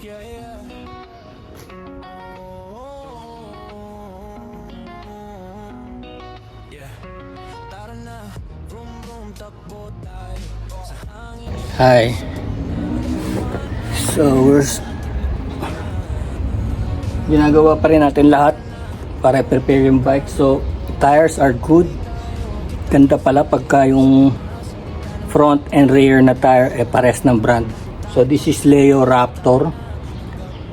Yeah, yeah. Yeah. Tara na, vroom vroom, takbo tayo sa hangin. Hi. So ginagawa pa rin natin lahat para prepare yung bike. So tires are good. Ganda pala pagka yung front and rear na tire pares ng brand. So this is Leo Raptor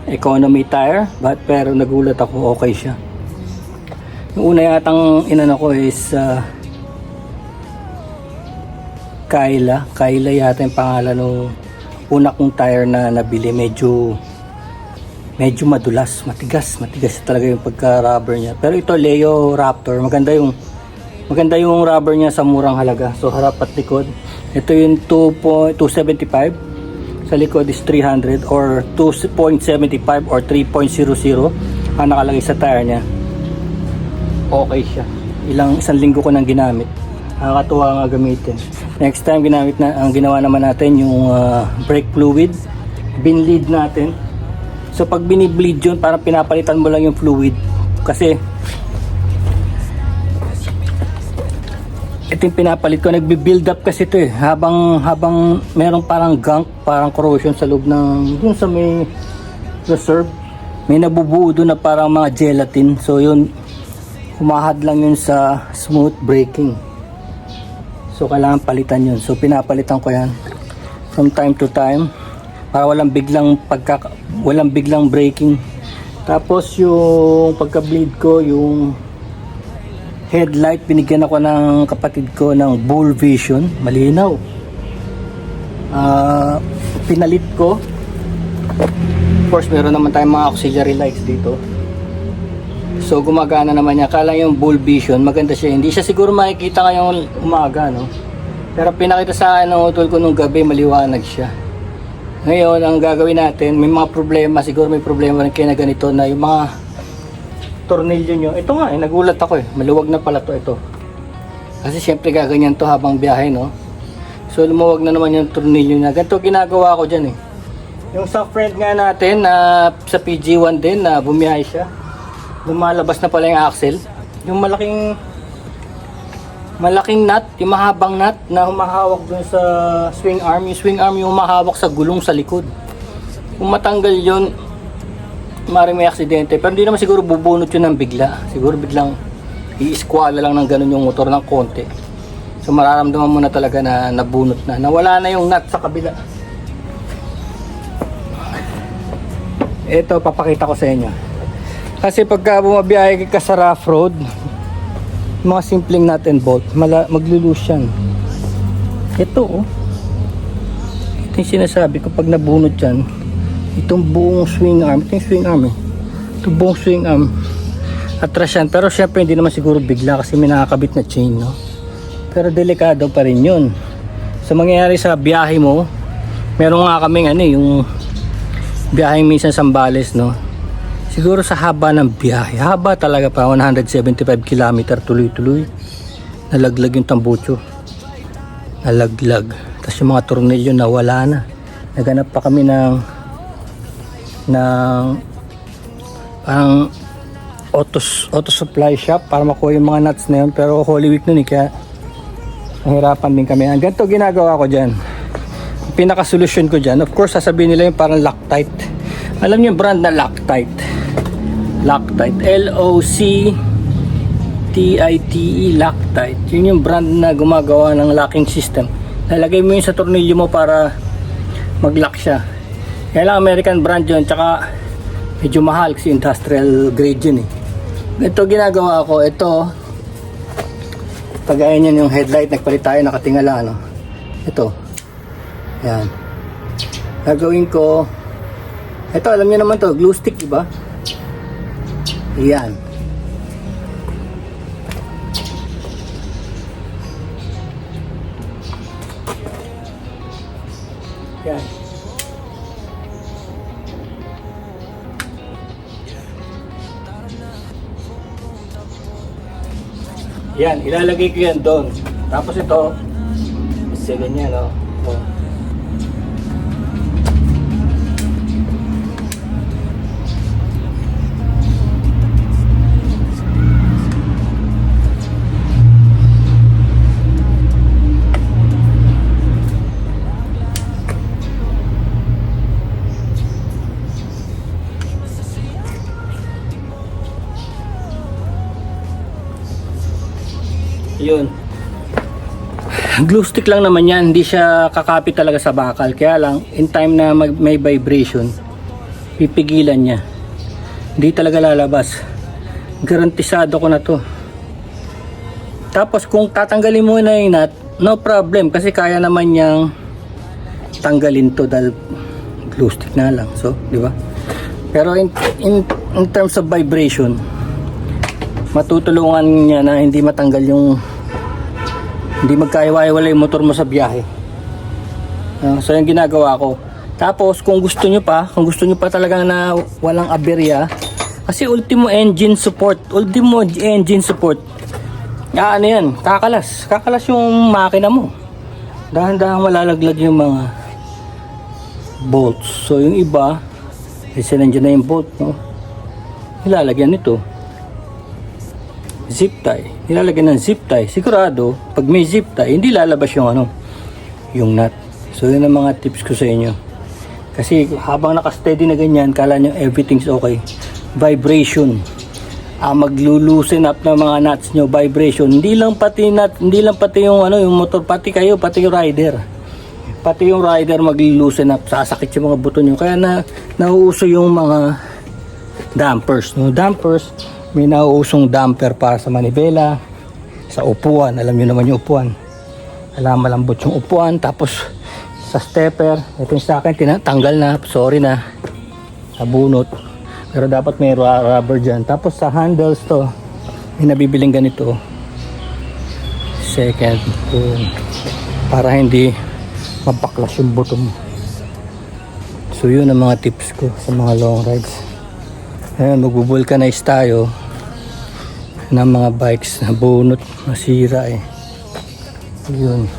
economy tire, pero nagulat ako, okay siya. Yung una yatang inano ko is Kyla yata yung pangalan ng una kong tire na nabili. Medyo madulas, matigas talaga yung pagka rubber niya. Pero ito Leo Raptor, maganda yung rubber niya sa murang halaga. So harap at likod, ito yung 2.275, sa likod is 300 or 2.75 or 3.00 ang nakalagay sa tire niya. Okay siya, isang linggo ko nang ginamit. Nakakatuwa nga gamitin. Next time ang ginawa naman natin yung brake fluid, binlead natin. So pag binibleed yun, parang pinapalitan mo lang yung fluid, kasi ito yung pinapalit ko. Nagbi-build up kasi ito habang merong parang gunk, parang corrosion sa loob ng dun sa may reserve, may nabubuo doon na parang mga gelatin. So yun, humahad lang yun sa smooth braking. So kailangan palitan yun. So pinapalitan ko yan from time to time para walang biglang braking. Tapos yung pagka-bleed ko, yung headlight, binigyan ako ng kapatid ko ng Bull Vision, malinaw. Pinalit ko. Of course meron naman tayong mga auxiliary lights dito. So gumagana naman niya. Kala yung Bull Vision, maganda siya. Hindi siya siguro makikita ngayong umaga, no? Pero pinakita sa akin ng utol ko nung gabi, maliwanag siya. Ngayon, ang gagawin natin, may mga problema, siguro may problema rin kayo na ganito, na yung mga tornilyo nyo. Ito nga, nagulat ako maluwag na pala ito. Kasi syempre gaganyan to habang biyahe, no? So lumuwag na naman yung tornilyo na. Ganito ginagawa ko dyan Yung sa friend nga natin na sa PG1 din na bumiyahe siya, lumalabas na pala yung axle. Yung malaking nut, yung mahabang nut na humahawak dun sa swing arm. Yung swing arm yung humahawak sa gulong sa likod. Kung matanggal yun, maaaring may aksidente. Pero hindi naman siguro bubunot yun ng bigla. Siguro biglang i-squala lang ng ganun yung motor ng konti. So mararamdaman mo na talaga na nabunot na. Nawala na yung nut sa kabila. Ito, papakita ko sa inyo. Kasi pagka bumabiyahe ka sa rough road, mga simpleng nut and bolt, maglulose yan. Ito ito yung sinasabi ko, pag nabunot yan, itong buong swing arm, ito yung swing arm itong buong swing arm, atras yan. Pero syempre hindi naman siguro bigla kasi may nakakabit na chain, no? Pero delikado pa rin yun. So mangyayari sa biyahe mo, meron nga kaming yung biyahe minsan Sambales, no? Siguro sa haba ng biyahe, haba talaga pa, 175 km tuloy-tuloy, nalaglag yung tambucho, nalaglag. Tapos yung mga tornilyo nawala na. Naganap pa kami ng parang auto supply shop para makuha yung mga nuts na yun, pero Holy Week nun kaya nahirapan din kami. Ang ganito ginagawa ko dyan, pinaka-solution ko dyan, of course sasabihin nila yung parang Loctite. Alam niyo yung brand na Loctite, Loctite, Loctite. Yun yung brand na gumagawa ng locking system. Lalagay mo yun sa tornilyo mo para mag-lock siya. Kaya lang American brand yun, tsaka medyo mahal kasi industrial grade yun Ito ginagawa ko, ito pag-ayan yan yung headlight, nagpalit tayo, nakatingala, no? Ito, yan, gagawin ko ito, alam niyo naman to, glue stick, diba? Yan. Yan. Yan, ilalagay ko yan doon. Tapos ito, kasi ganyan, no? Glue stick lang naman yan, hindi siya kakapit talaga sa bakal. Kaya lang, in time na may vibration, pipigilan niya. Hindi talaga lalabas. Garantisado ko na to. Tapos kung tatanggalin mo na yung nut, no problem, kasi kaya naman niyang tanggalin to dahil glue stick na lang. So, di ba? Pero in terms of vibration, matutulungan niya na hindi matanggal yung, hindi magkaiwa-iwala yung motor mo sa biyahe. So yung ginagawa ko. Tapos kung gusto nyo pa talagang na walang aberya, kasi ultimo engine support, ano yan, kakalas yung makina mo. Dahan-dahan malalaglag yung mga bolts. So yung iba, kasi nandiyan na yung bolt, no? Nilalagyan nito zip tie, nilalagyan ng zip tie. Sigurado pag may zip tie hindi lalabas yung yung nut. So yun ang mga tips ko sa inyo, kasi habang naka-steady na ganyan, kala nyo everything's okay. Vibration, maglulusen up ng mga nuts nyo. Vibration, hindi lang pati yung yung motor, pati kayo, pati yung rider maglulusen up, sasakit yung mga buto nyo. Kaya nauuso yung mga dampers, no? Dampers, may nauusong damper para sa manibela, sa upuan. Alam nyo naman yung upuan, alam, malambot yung upuan. Tapos sa stepper, ito yung sa akin, tinatanggal na, sorry na, sa bunot. Pero dapat may rubber dyan. Tapos sa handles to, may nabibiling ganito, second, para hindi mabaklas yung buto mo. So yun ang mga tips ko sa mga long rides. Ayan, magbo-vulcanize tayo ng mga bikes na bunot, masira eh. Yun.